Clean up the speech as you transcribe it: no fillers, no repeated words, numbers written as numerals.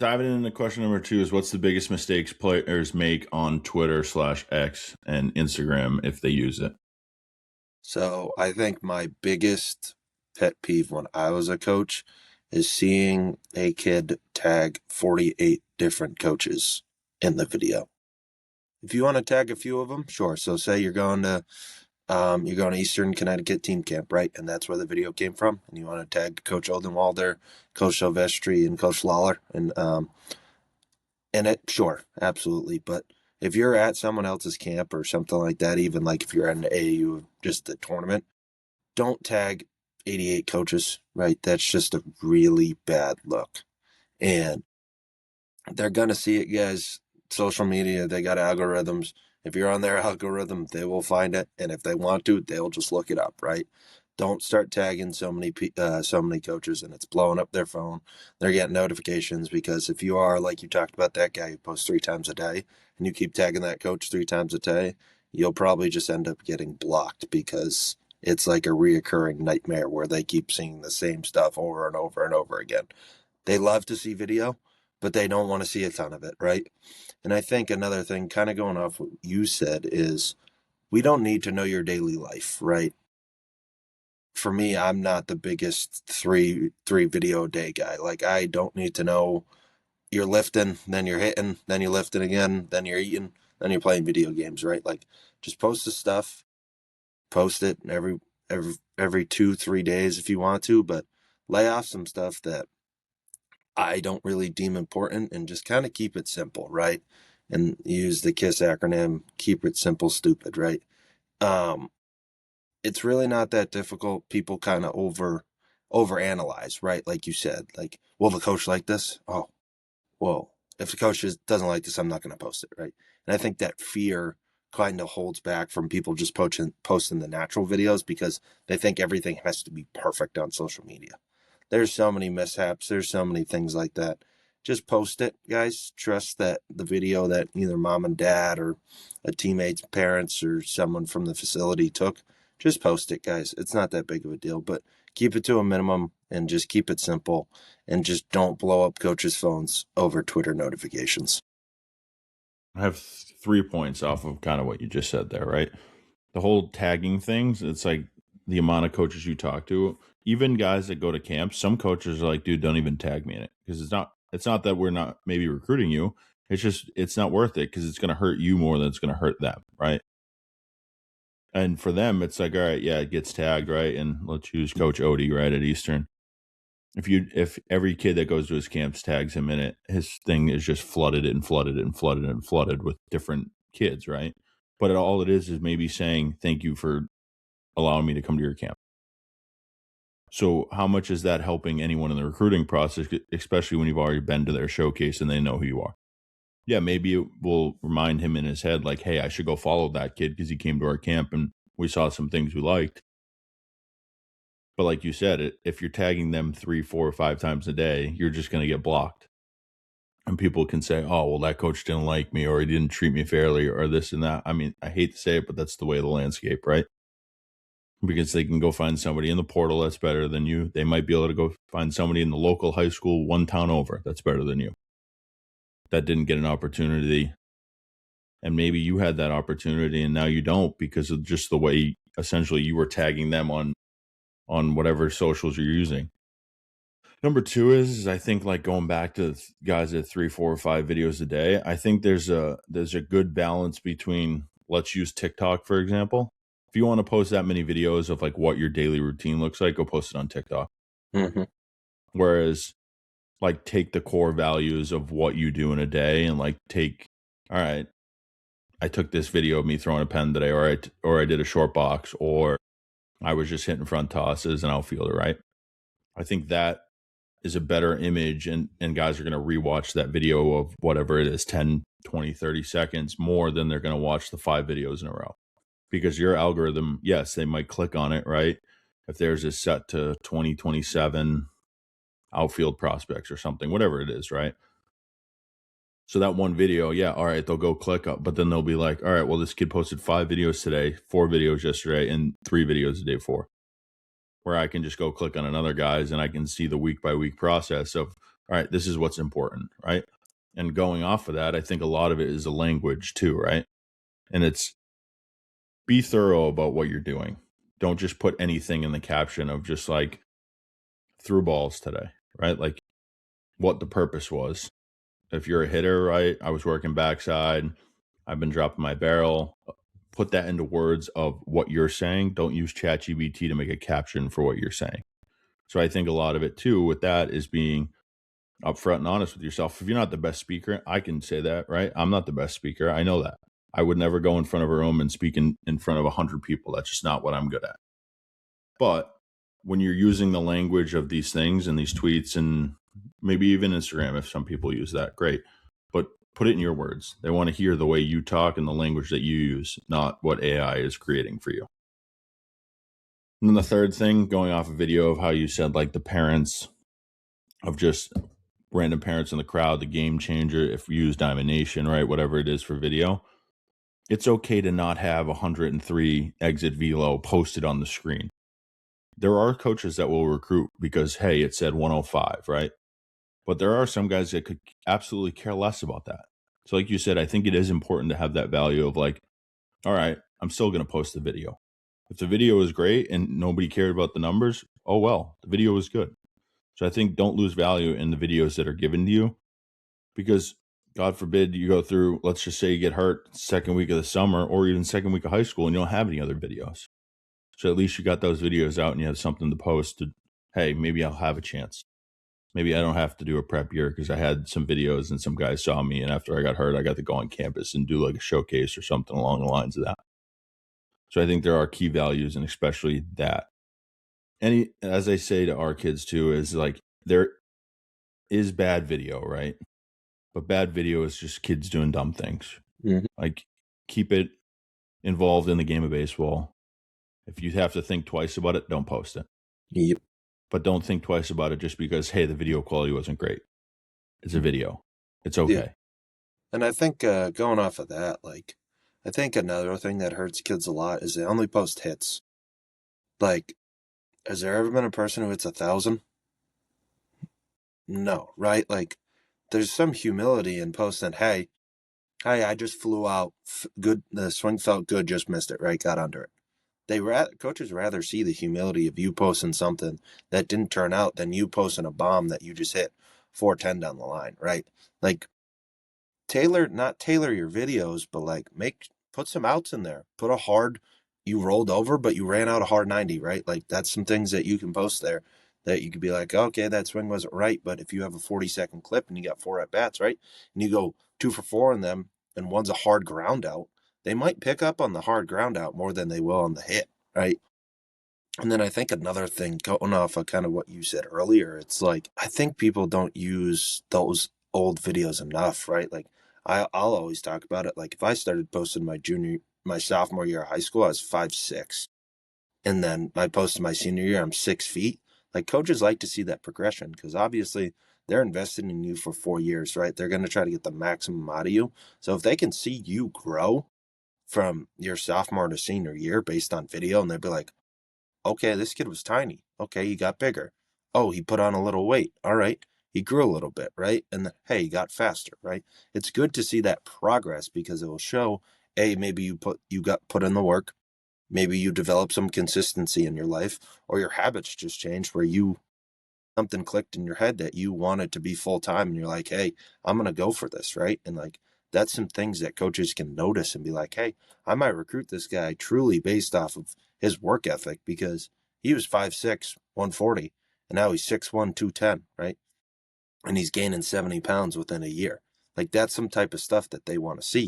Diving into question number 2 is what's the biggest mistakes players make on Twitter/X and Instagram if they use it? So I think my biggest pet peeve when I was a coach is seeing a kid tag 48 different coaches in the video. If you want to tag a few of them, sure. So say you're going to Eastern Connecticut team camp, right? And that's where the video came from. And you want to tag Coach Oldenwalder, Coach Silvestri, and Coach Lawler, and it, sure, absolutely. But if you're at someone else's camp or something like that, even like if you're at an AAU, just the tournament, don't tag 88 coaches, right? That's just a really bad look. And they're going to see it, guys. Social media, they got algorithms. If you're on their algorithm, they will find it. And if they want to, they'll just look it up, right? Don't start tagging so many coaches and it's blowing up their phone. They're getting notifications because if you are, like you talked about, that guy who posts 3 times a day and you keep tagging that coach 3 times a day, you'll probably just end up getting blocked because it's like a reoccurring nightmare where they keep seeing the same stuff over and over and over again. They love to see video, but they don't want to see a ton of it, right? And I think another thing, kind of going off what you said, is we don't need to know your daily life, right? For me, I'm not the biggest three video a day guy. Like, I don't need to know you're lifting, then you're hitting, then you're lifting again, then you're eating, then you're playing video games, right? Like, just post the stuff, post it every 2-3 days if you want to, but lay off some stuff that I don't really deem important and just kind of keep it simple, right? And use the KISS acronym, keep it simple, stupid, right? It's really not that difficult. People kind of overanalyze, right? Like you said, like, will the coach like this? Oh, well, if the coach doesn't like this, I'm not going to post it, right? And I think that fear kind of holds back from people just posting the natural videos because they think everything has to be perfect on social media. There's so many mishaps. There's so many things like that. Just post it, guys. Trust that the video that either mom and dad or a teammate's parents or someone from the facility took, just post it, guys. It's not that big of a deal, but keep it to a minimum and just keep it simple and just don't blow up coaches' phones over Twitter notifications. I have 3 points off of kind of what you just said there, right? The whole tagging things, it's like the amount of coaches you talk to, even guys that go to camp, some coaches are like, dude, don't even tag me in it. Because it's not that we're not maybe recruiting you. It's just, it's not worth it because it's going to hurt you more than it's going to hurt them, right? And for them, it's like, all right, yeah, it gets tagged, right? And let's use Coach Odie, right, at Eastern. If every kid that goes to his camps tags him in it, his thing is just flooded and flooded and flooded and flooded with different kids, right? But all it is maybe saying thank you for allowing me to come to your camp. So how much is that helping anyone in the recruiting process, especially when you've already been to their showcase and they know who you are? Yeah, maybe it will remind him in his head, like, hey, I should go follow that kid because he came to our camp and we saw some things we liked. But like you said, if you're tagging them 3, 4, or 5 times a day, you're just going to get blocked. And people can say, oh, well, that coach didn't like me or he didn't treat me fairly or this and that. I mean, I hate to say it, but that's the way of the landscape, right? Because they can go find somebody in the portal that's better than you. They might be able to go find somebody in the local high school 1 town over that's better than you. That didn't get an opportunity. And maybe you had that opportunity and now you don't because of just the way essentially you were tagging them on whatever socials you're using. Number 2 is I think like going back to guys at 3, 4, or 5 videos a day. I think there's a good balance between, let's use TikTok, for example. If you want to post that many videos of like what your daily routine looks like, go post it on TikTok. Mm-hmm. Whereas like take the core values of what you do in a day and like all right, I took this video of me throwing a pen today, or I did a short box, or I was just hitting front tosses and outfielder, right? I think that is a better image and guys are going to rewatch that video of whatever it is, 10, 20, 30 seconds more than they're going to watch the 5 videos in a row. Because your algorithm, yes, they might click on it, right? If there's a set to 2027 outfield prospects or something, whatever it is, right? So that one video, yeah, all right, they'll go click up, but then they'll be like, all right, well, this kid posted 5 videos today, 4 videos yesterday, and 3 videos the day before. Where I can just go click on another guy's and I can see the week by week process of, all right, this is what's important, right? And going off of that, I think a lot of it is a language too, right? And it's be thorough about what you're doing. Don't just put anything in the caption of just like threw balls today, right? Like what the purpose was. If you're a hitter, right? I was working backside. I've been dropping my barrel. Put that into words of what you're saying. Don't use ChatGPT to make a caption for what you're saying. So I think a lot of it too with that is being upfront and honest with yourself. If you're not the best speaker, I can say that, right? I'm not the best speaker. I know that. I would never go in front of a room and speak in front of 100 people. That's just not what I'm good at. But when you're using the language of these things and these tweets and maybe even Instagram, if some people use that, great. But put it in your words. They want to hear the way you talk and the language that you use, not what AI is creating for you. And then the third thing, going off a video of how you said like the parents of just random parents in the crowd, the game changer, if you use Diamond Nation, right? Whatever it is for video, it's okay to not have 103 exit velo posted on the screen. There are coaches that will recruit because, hey, it said 105, right? But there are some guys that could absolutely care less about that. So like you said, I think it is important to have that value of like, all right, I'm still going to post the video. If the video is great and nobody cared about the numbers, oh well, the video was good. So I think don't lose value in the videos that are given to you because God forbid you go through, let's just say you get hurt second week of the summer or even second week of high school and you don't have any other videos. So at least you got those videos out and you have something to post to, hey, maybe I'll have a chance. Maybe I don't have to do a prep year because I had some videos and some guys saw me. And after I got hurt, I got to go on campus and do like a showcase or something along the lines of that. So I think there are key values and especially that. And as I say to our kids too, is like there is bad video, right? But bad video is just kids doing dumb things. Mm-hmm. Like keep it involved in the game of baseball. If you have to think twice about it, don't post it. Yep. But don't think twice about it just because, hey, the video quality wasn't great. It's a video. It's okay. Yeah. And I think going off of that, like, I think another thing that hurts kids a lot is they only post hits. Like, has there ever been a person who hits 1,000? No, right? Like, there's some humility in posting, hey, I just flew out. Good, the swing felt good, just missed it, right? Got under it. Coaches rather see the humility of you posting something that didn't turn out than you posting a bomb that you just hit 410 down the line, right? Like not tailor your videos, but like put some outs in there. Put a hard you rolled over, but you ran out a hard 90, right? Like that's some things that you can post there that you could be like, okay, that swing wasn't right, but if you have a 40-second clip and you got 4 at bats, right? And you go 2 for 4 on them and one's a hard ground out, they might pick up on the hard ground out more than they will on the hit, right? And then I think another thing, going off of kind of what you said earlier, it's like I think people don't use those old videos enough, right? Like I'll always talk about it. Like if I started posting my sophomore year of high school, I was 5'6", and then I posted my senior year, I'm 6 feet. Like coaches like to see that progression because obviously they're invested in you for 4 years, right? They're going to try to get the maximum out of you. So if they can see you grow from your sophomore to senior year based on video, and they'd be like, okay, this kid was tiny. Okay, he got bigger. Oh, he put on a little weight. All right. He grew a little bit, right? And then, hey, he got faster, right? It's good to see that progress because it will show, hey, maybe you got put in the work. Maybe you develop some consistency in your life, or your habits just changed where something clicked in your head that you wanted to be full time and you're like, hey, I'm gonna go for this, right? And like that's some things that coaches can notice and be like, hey, I might recruit this guy truly based off of his work ethic because he was 5'6", 140, and now he's 6'1", 210, right? And he's gaining 70 pounds within a year. Like that's some type of stuff that they want to see.